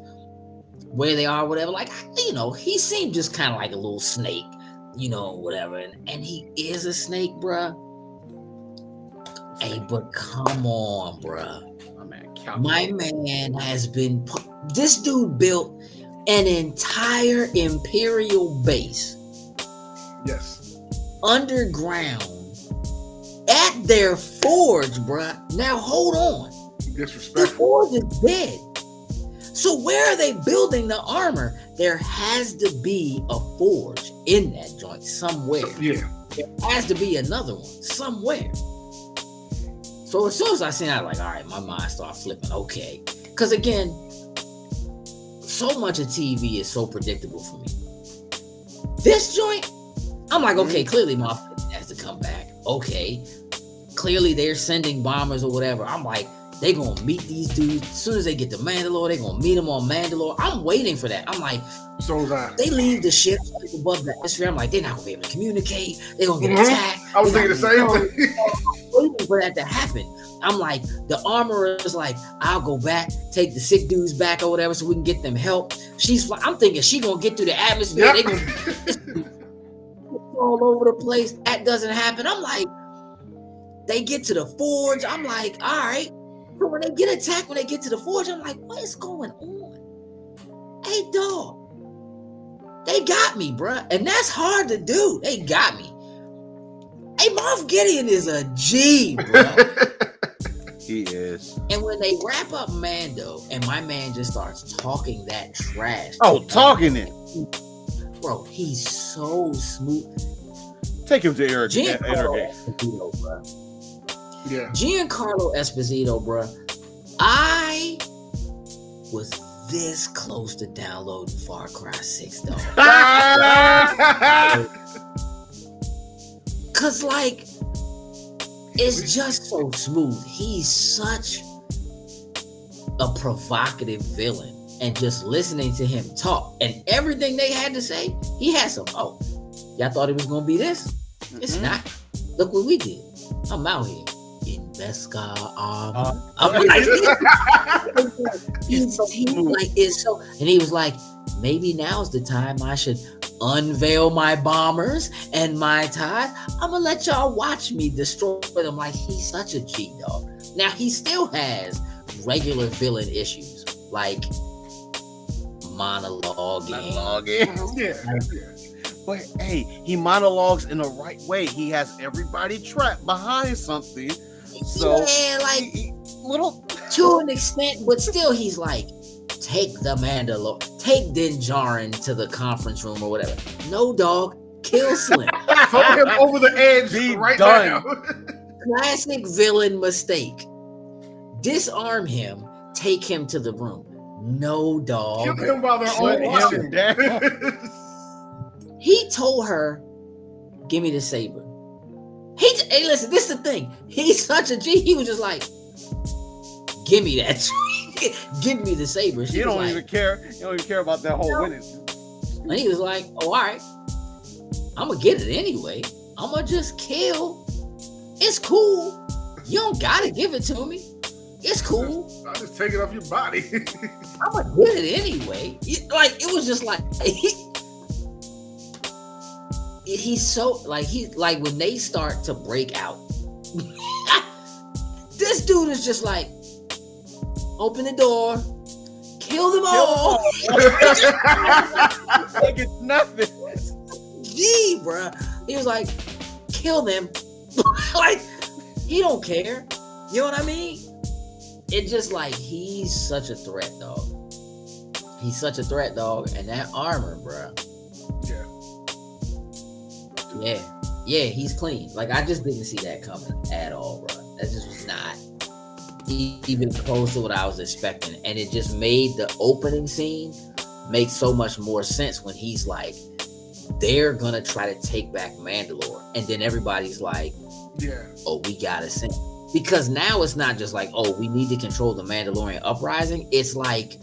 where they are, whatever, like, you know, he seemed just kind of like a little snake, you know, whatever, and he is a snake, bro. Hey, but come on, bro. My man has been, this dude built an entire Imperial base. Yes. Underground at their forge, bruh. Now hold on. Disrespectful. The forge is dead. So where are they building the armor? There has to be a forge in that joint somewhere. Yeah. There has to be another one somewhere. So as soon as I seen that, like, all right, my mind started flipping. Okay. Because again, so much of TV is so predictable for me. This joint, I'm like, okay, clearly my has to come back. Okay. Clearly they're sending bombers or whatever. I'm like, they gonna meet these dudes. As soon as they get to Mandalore, they gonna meet them on Mandalore. I'm waiting for that. I'm like, so was I. They leave the ship above the atmosphere. I'm like, they're not gonna be able to communicate. They're gonna get attacked. I was thinking the same thing. I'm waiting for that to happen. I'm like, the armorer is like, I'll go back, take the sick dudes back or whatever, so we can get them help. I'm thinking she gonna get through the atmosphere. Yep. They gonna all over the place. That doesn't happen. I'm like, they get to the forge. I'm like, all right. But when they get attacked, when they get to the forge, I'm like, what is going on? Hey, dog. They got me, bruh. And that's hard to do. They got me. Hey, Moff Gideon is a G, bruh. He is. And when they wrap up Mando, and my man just starts talking that trash. Oh, talking it. Bro, he's so smooth. Take him to Eric. Yeah. Giancarlo Esposito, bro. I was this close to downloading Far Cry 6, though. Cause like, it's just so smooth. He's such a provocative villain, and just listening to him talk and everything they had to say, he had some. Oh, y'all thought it was gonna be this? It's not. Look what we did. I'm out here. Beskar I'm like, he's like, it's so, and he was like, maybe now's the time I should unveil my bombers and my TIE. I'm gonna let y'all watch me destroy them. Like, he's such a G, dog. Now he still has regular villain issues, like monologuing. Yeah. But hey, he monologues in the right way. He has everybody trapped behind something. So yeah, like little to an extent, but still he's like, take the Mandalore, take Din Djarin to the conference room or whatever. No, dog, kill Slim. Throw him over the edge right now. Classic villain mistake. Disarm him, take him to the room. No, dog. Kill him while they're all watching. He told her, give me the saber. Hey, listen, this is the thing. He's such a G. He was just like, give me that. Give me the saber. You don't even care. You don't even care about that whole winning. And he was like, oh, all right. I'm going to get it anyway. I'm going to just kill. It's cool. You don't got to give it to me. It's cool. I'll just take it off your body. I'm going to get it anyway. Like, it was just like... He's so like when they start to break out, this dude is just like, open the door, kill them all. Like it's nothing. Gee, bro, he was like, kill them. Like, he don't care. You know what I mean? It's just like, he's such a threat, dog. He's such a threat, dog, and that armor, bro. Yeah, he's clean. Like, I just didn't see that coming at all, bro. That just was not even close to what I was expecting. And it just made the opening scene make so much more sense when he's like, they're gonna try to take back Mandalore. And then everybody's like, oh, we gotta send. Because now it's not just like, oh, we need to control the Mandalorian uprising. It's like,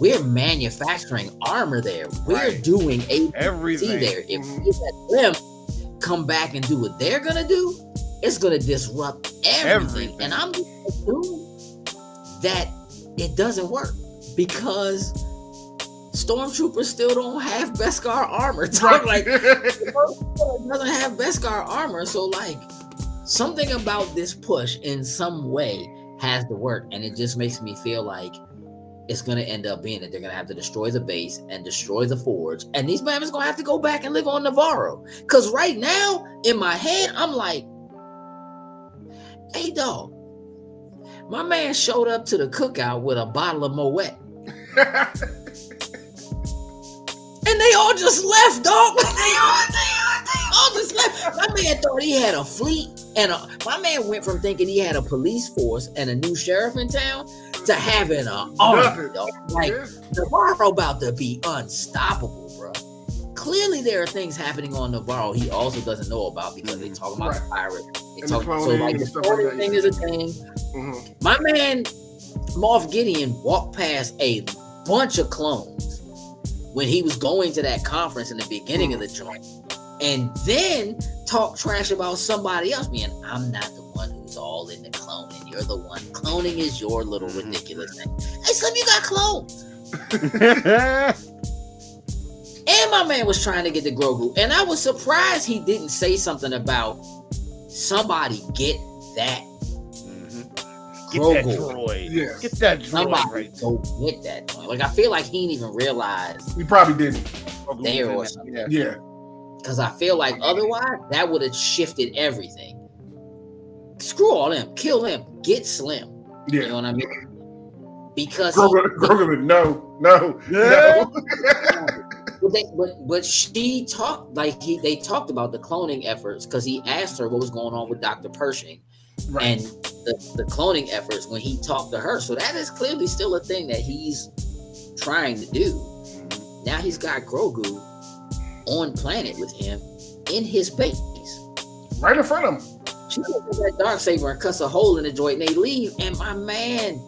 we're manufacturing armor there. We're doing everything there. If we let them come back and do what they're gonna do, it's gonna disrupt everything. And I'm just assuming that it doesn't work because Stormtroopers still don't have Beskar armor. So like, it doesn't have Beskar armor. So like, something about this push in some way has to work, and it just makes me feel like it's gonna end up being that they're gonna have to destroy the base and destroy the forge, and these members gonna have to go back and live on Navarro. Cause right now in my head, I'm like, hey dog, my man showed up to the cookout with a bottle of Moet. And they all just left, dog. They all just left. My man thought he had a fleet, and my man went from thinking he had a police force and a new sheriff in town to having an army, dog. Like, Navarro about to be unstoppable, bro. Clearly, there are things happening on Navarro he also doesn't know about because they talk about the pirates. So like the cloning thing is a thing. My man Moff Gideon walked past a bunch of clones when he was going to that conference in the beginning of the joint, and then talk trash about somebody else being, I'm not the one who's all in the cloning. You're the one. Cloning is your little ridiculous thing. Hey, Slim, you got clones. And my man was trying to get the Grogu, and I was surprised he didn't say something about somebody get that. Get that droid. Yeah. Get that droid. Somebody go get that droid. Like, I feel like he didn't even realize. He probably didn't. There or something. Yeah. Because I feel like otherwise, that would have shifted everything. Screw all them. Kill them. Get Slim. Yeah. You know what I mean? Because Grogu, no. But she talked they talked about the cloning efforts because he asked her what was going on with Dr. Pershing. Right. And the cloning efforts when he talked to her. So that is clearly still a thing that he's trying to do. Now he's got Grogu on planet with him in his base. Right in front of him. She looks at that Darksaber and cuts a hole in the joint and they leave. And my man,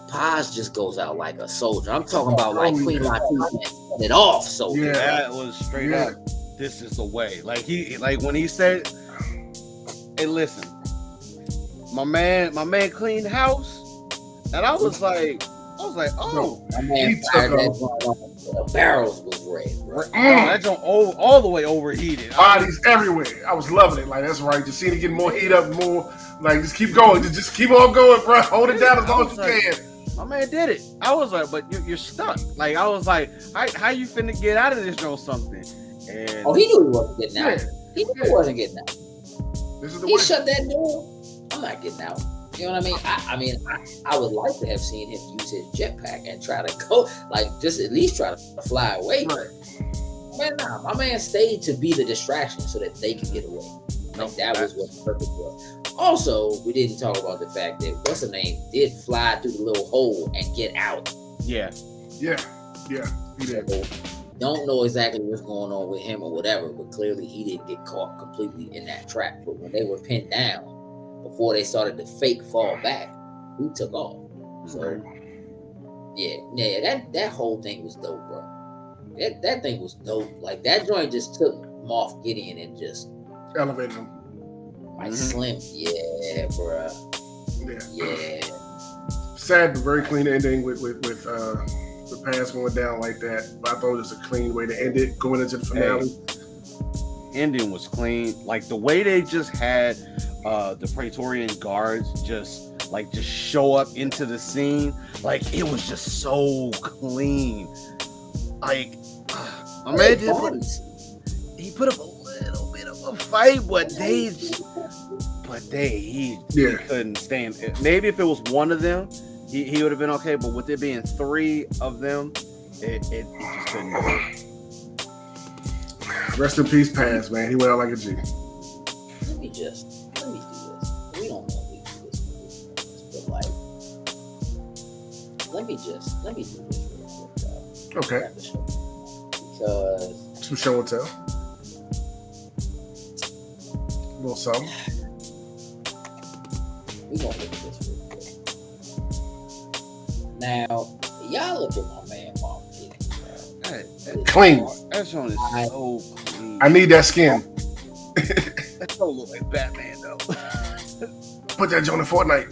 Paz just goes out like a soldier. I'm talking about like Queen Latifah cut it off. So yeah, that was straight up. This is the way. Like when he said, hey, listen, my man cleaned house, and I was like, oh, my man fired the barrels was red, bro. That joint all the way overheated. Bodies everywhere. I was loving it. Like, that's right. Just seeing it get more heat up, more. Like, just keep going. Just keep on going, bro. Hold it down as long as you can. My man did it. I was like, but you're stuck. Like, I was like, how you finna get out of this or something? And he knew he wasn't getting out. He knew he wasn't getting out. He shut that door. I'm not getting out. You know what I mean? I would like to have seen him use his jetpack and try to go, like, just at least try to fly away. Right. Man, nah, my man stayed to be the distraction so that they could get away. Like, that was what the purpose was. Also, we didn't talk about the fact that what's her name did fly through the little hole and get out. Yeah. He did. So, don't know exactly what's going on with him or whatever, but clearly he didn't get caught completely in that trap. But when they were pinned down, before they started to fake fall back, he took off. So that whole thing was dope, bro. That thing was dope. Like, that joint just took Moff Gideon and just elevated him. Like Slim, bro. Yeah. Sad but very clean ending with the Paz going down like that. But I thought it was a clean way to end it, going into the finale. Ending was clean. Like, the way they just had the Praetorian guards just show up into the scene, like, it was just so clean. Like, he put up a little bit of a fight, but he couldn't stand it. Maybe if it was one of them, he would have been okay, but with it being three of them, it just couldn't do it. Rest in peace, Paz, man. He went out like a G. Let me do this. We don't know we do this, but like, let me do this real quick, okay. Because some show and tell. A little something. We gonna look at this real quick. Now, y'all look at my man, Mom. Clean. That joint is so clean. I need that skin. That don't look like Batman though. Put that joint in Fortnite.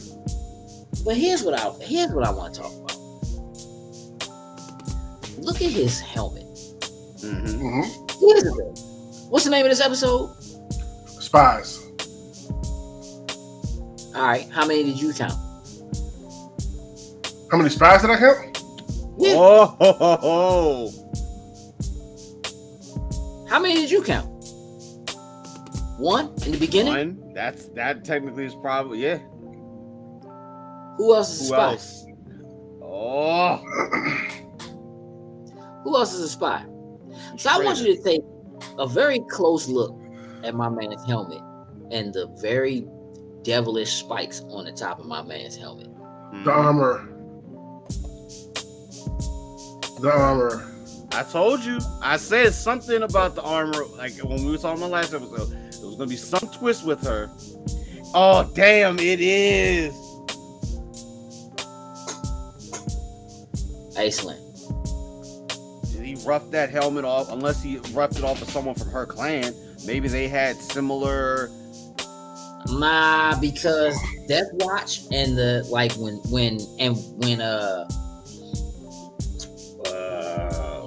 But here's what I want to talk about. Look at his helmet. What's the name of this episode? Spies. All right, how many did you count? How many spies did I count? Yeah. Oh. How many did you count? One in the beginning. One. That technically is probably Who else is a Who spy? else? Oh. Who else is a spy? So I want you to take a very close look at my man's helmet and the very devilish spikes on the top of my man's helmet. The armor. The armor. I told you. I said something about the armor. Like when we were talking about last episode, there was gonna be some twist with her. Oh damn! It is. Excellent. Did he rough that helmet off? Unless he roughed it off with someone from her clan. Maybe they had similar. Nah, because Death Watch and the when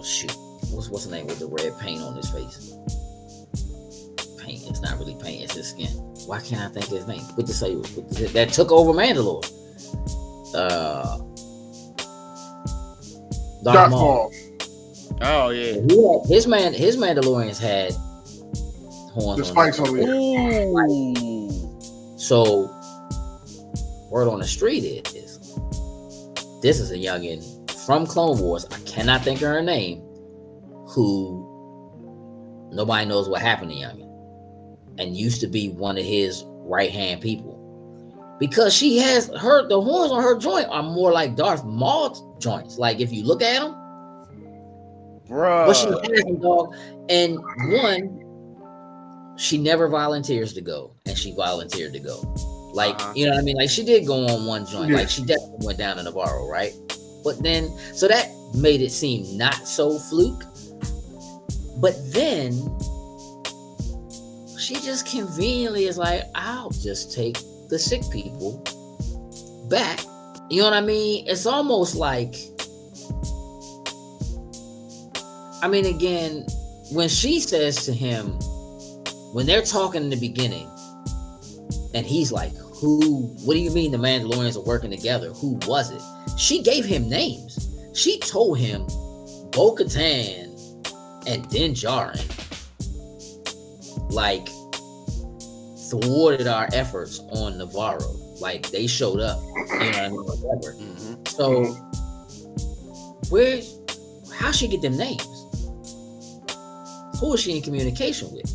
shoot, what's the name with the red paint on his face? Paint. It's not really paint. It's his skin. Why can't I think of his name? What to say? That took over Mandalore. Darth Maul. Oh yeah. His Mandalorians had horns. The spikes on the So, word on the street is this is a youngin from Clone Wars. I cannot think of her name. Who nobody knows what happened to youngin, and used to be one of his right hand people, because she has the horns on her joint are more like Darth Maul's joints. Like if you look at them, Bruh. but she has them, dog. And one, she never volunteers to go, and she volunteered to go. Like, you know what I mean? Like, she did go on one joint. Yeah. Like, she definitely went down to Navarro, right? But then, so that made it seem not so fluke. But then, she just conveniently is like, I'll just take the sick people back. You know what I mean? It's almost like, I mean, again, when she says to him, when they're talking in the beginning, and he's like, what do you mean the Mandalorians are working together? Who was it? She gave him names. She told him Bo-Katan and Din Djarin, like, thwarted our efforts on Navarro. Like, they showed up, you know what I mean? Whatever. So, how'd she get them names? Who is she in communication with?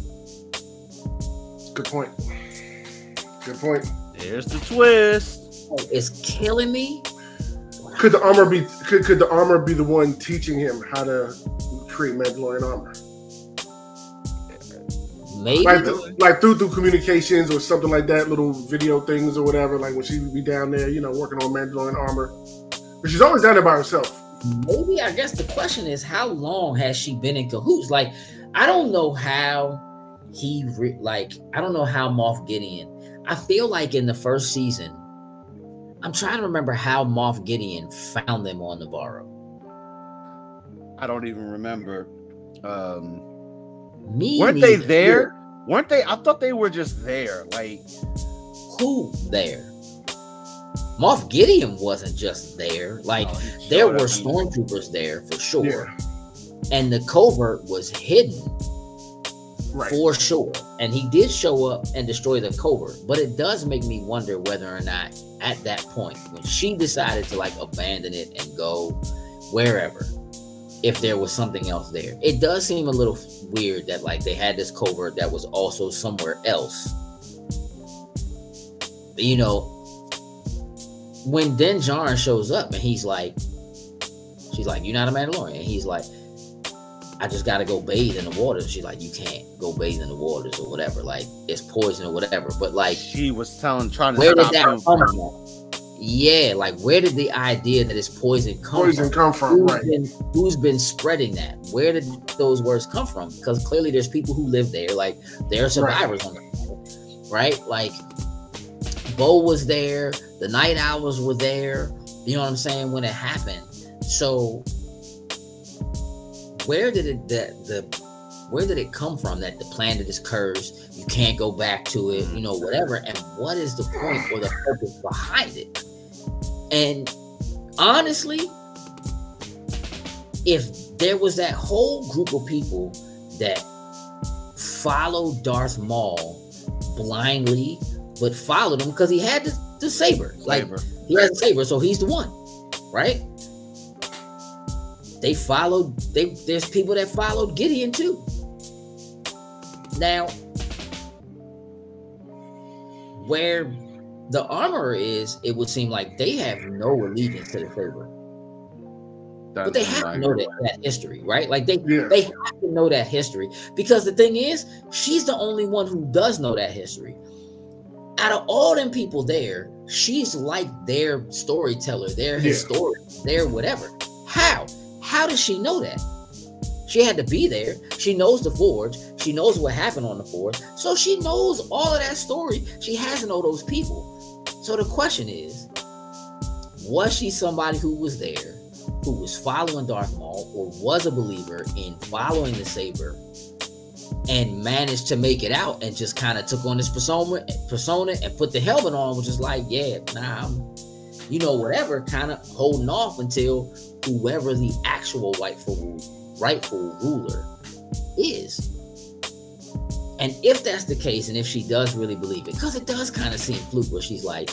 Good point. Good point. There's the twist. It's killing me. Could the armor be the one teaching him how to create Mandalorian armor? Maybe like through communications or something like that, little video things or whatever. Like when she would be down there, you know, working on Mandalorian armor, but she's always down there by herself. Maybe. I guess the question is, how long has she been in cahoots? Like, I don't know how I don't know how Moff Gideon. I feel like in the first season, I'm trying to remember how Moff Gideon found them on Navarro. I don't even remember. Weren't they there? Weren't they? I thought they were just there. Like, who there? Moff Gideon wasn't just there. Like, there were stormtroopers there for sure. Yeah. And the covert was hidden. Right. For sure. And he did show up and destroy the covert. But it does make me wonder whether or not at that point, when she decided to like abandon it and go wherever, if there was something else there. It does seem a little weird that like they had this covert that was also somewhere else. But, you know, when Din Djarin shows up and she's like, you're not a Mandalorian. And he's like, I just got to go bathe in the waters. She's like, you can't go bathe in the waters or whatever. Like, it's poison or whatever. But like, she was trying to where stop did that him come from. from? Yeah, like where did the idea that it's poison come from? Who's been spreading that? Where did those words come from? Because clearly there's people who live there, like there are survivors on the planet, right? Like Bo was there, the Night Owls were there, you know what I'm saying, when it happened. So where did it come from that the planet is cursed, you can't go back to it, you know, whatever, and what is the point or the purpose behind it? And honestly, if there was that whole group of people that followed Darth Maul blindly, but followed him because he had the saber. Like he has a saber, so he's the one, right? There's people that followed Gideon too. Now, where the armorer is, it would seem like they have no allegiance to the saber. But they have to know that history, right? Like they have to know that history, because the thing is, she's the only one who does know that history. Out of all them people there, she's like their storyteller, their historian, their whatever. How does she know that? She had to be there. She knows the Forge. She knows what happened on the Forge. So she knows all of that story. She has to know those people. So the question is, was she somebody who was there, who was following Darth Maul, or was a believer in following the saber and managed to make it out and just kind of took on this persona and put the helmet on, was just like, yeah, nah, I'm, you know, whatever, kind of holding off until whoever the actual rightful ruler is. And if that's the case, and if she does really believe it, because it does kind of seem fluke where she's like,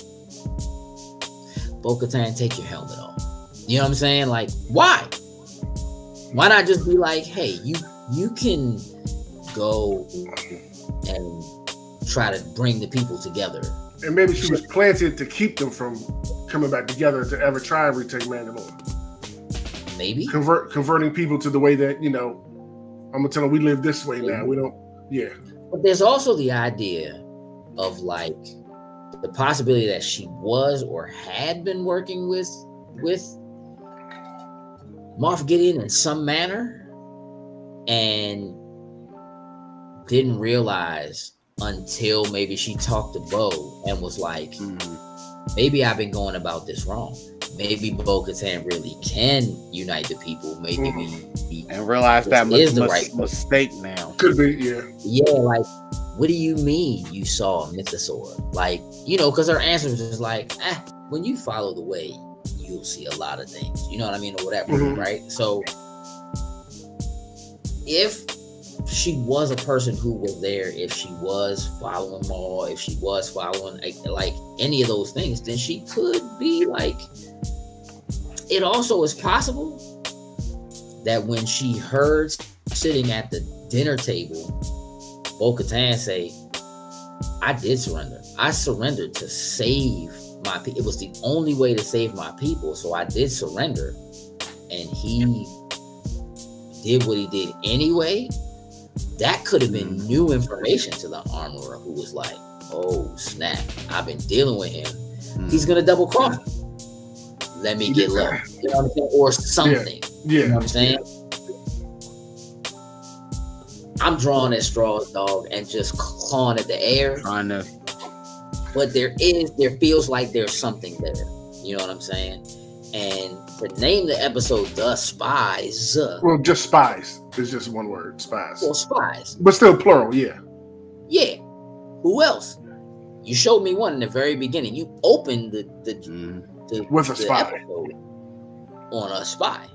Bo-Katan, take your helmet off. You know what I'm saying? Like, why? Why not just be like, hey, you can go and try to bring the people together. And maybe she was planted to keep them from coming back together to ever try and retake Mandalorian. Maybe converting people to the way that, you know, I'm gonna tell them we live this way now. We don't. Yeah. But there's also the idea of like the possibility that she was or had been working with Moff Gideon in some manner and didn't realize until maybe she talked to Bo and was like, maybe I've been going about this wrong. Maybe Bo-Katan really can unite the people. Maybe we and realize that is the right mistake now. Could be, yeah. Yeah, like, what do you mean you saw a mythosaur? Like, you know, because her answer was just like, when you follow the way, you'll see a lot of things. You know what I mean? Or whatever, right? So if she was a person who was there, if she was following Maul, if she was following like any of those things, then she could be like, it also is possible that when she heard sitting at the dinner table, Bo-Katan say, I did surrender. I surrendered to save my people. It was the only way to save my people. So I did surrender. And he did what he did anyway. That could have been new information to the armorer, who was like, oh, snap. I've been dealing with him. He's going to double cross me. Let me get low. You know what I'm saying? Or something. Yeah. You know what I'm saying? I'm drawing at straws, dog, and just clawing at the air. Trying to. But there feels like there's something there. You know what I'm saying? And to name the episode The Spies. Well, just spies. It's just one word, spies. Well, spies. But still plural, yeah. Yeah. Who else? You showed me one in the very beginning. You opened the with a spy episode on a spy.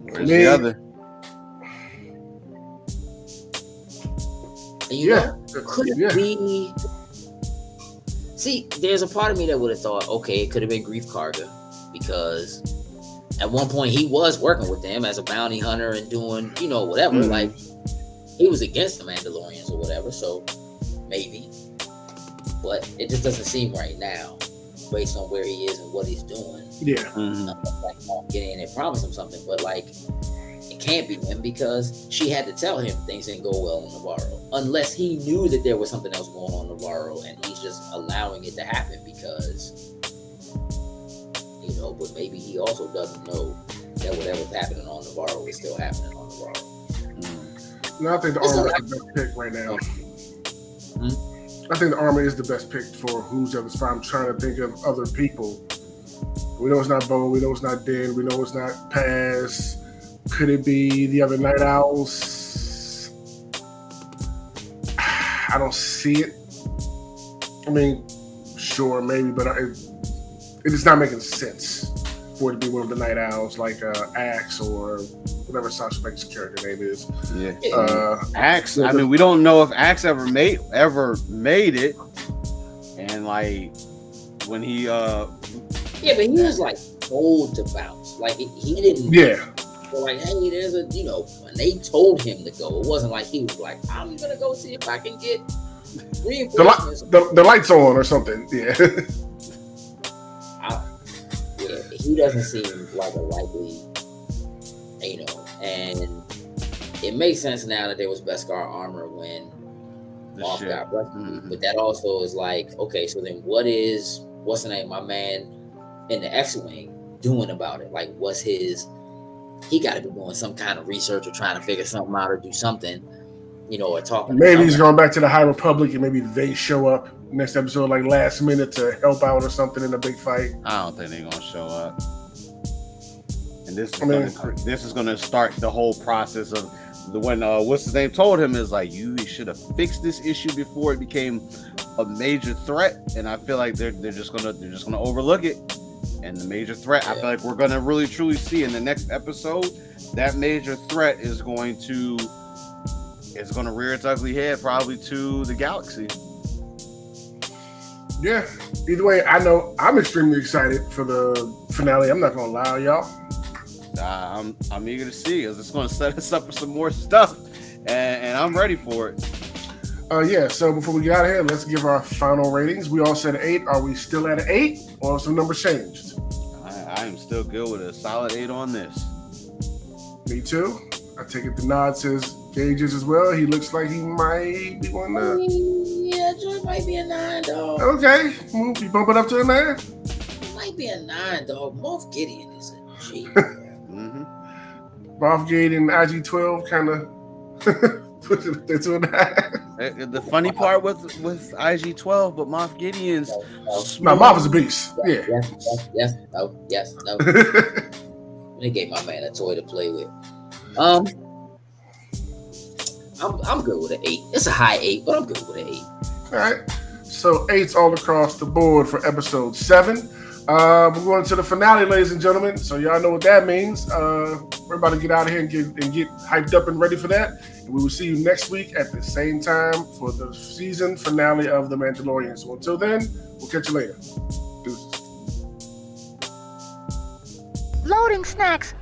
Where's the other? And you know, could it be? See, there's a part of me that would have thought, okay, it could have been Grief Karga, because at one point he was working with them as a bounty hunter and doing, you know, whatever. Like, he was against the Mandalorians or whatever, so maybe. But it just doesn't seem right now, based on where he is and what he's doing. Yeah. Like, getting in and promise him something, but like, it can't be him because she had to tell him things didn't go well on Navarro. Unless he knew that there was something else going on Navarro and he's just allowing it to happen because, you know, but maybe he also doesn't know that whatever's happening on Navarro is still happening on Navarro. No, I think the armor is the best pick right now. I think the armor is the best pick for who's ever. I'm trying to think of other people. We know it's not Bo. We know it's not Den. We know it's not Paz. Could it be the other Night Owls? I don't see it. I mean, sure, maybe, but it is not making sense for it to be one of the Night Owls like Axe or whatever Sasha Banks' character name is. Yeah. Axe. I mean, we don't know if Axe ever made it, and like when he yeah, but he was like told to bounce. Like he didn't. Yeah. Like, hey, there's a, you know, and they told him to go. It wasn't like he was like, I'm gonna go see if I can get reinforcements. The lights on or something. Yeah. Yeah, he doesn't seem like a likely, you know, and it makes sense now that there was Beskar armor when Moff got rescued. But that also is like, okay, so then what's the name, my man in the X-Wing doing about it? Like, what's his, he got to be doing some kind of research or trying to figure something out or do something, you know, or talking. Maybe he's going back to the High Republic and maybe they show up next episode, like last minute to help out or something in a big fight. I don't think they're going to show up. And this is going to start the whole process of when what's his name told him is like, you should have fixed this issue before it became a major threat. And I feel like they're just gonna overlook it. And the major threat, I feel like we're gonna really truly see in the next episode, that major threat is going to rear its ugly head probably to the galaxy. Yeah. Either way, I know I'm extremely excited for the finale. I'm not gonna lie, y'all. I'm eager to see because it's going to set us up for some more stuff, and I'm ready for it. Yeah. So before we get out of here, let's give our final ratings. We all said 8. Are we still at an 8, or have some numbers changed? I am still good with a solid 8 on this. Me too. I take it the nod says Gauges as well. He looks like he might be one to. Yeah, Joy might be a 9, dog. Okay, you bump it up to a 9. It might be a 9, dog. Moff Gideon is a G. Moff Gideon and IG-12 kind of push it there to a 9. The funny part with IG-12, but Moff Gideon's no, Moff is a beast. Yeah. Yes, no. They gave my man a toy to play with. I'm good with an 8. It's a high 8, but I'm good with an 8. All right. So 8's all across the board for episode 7. We're going to the finale, ladies and gentlemen. So y'all know what that means. We're about to get out of here and get hyped up and ready for that. And we will see you next week at the same time for the season finale of The Mandalorian. So until then, we'll catch you later. Deuces. Loading snacks.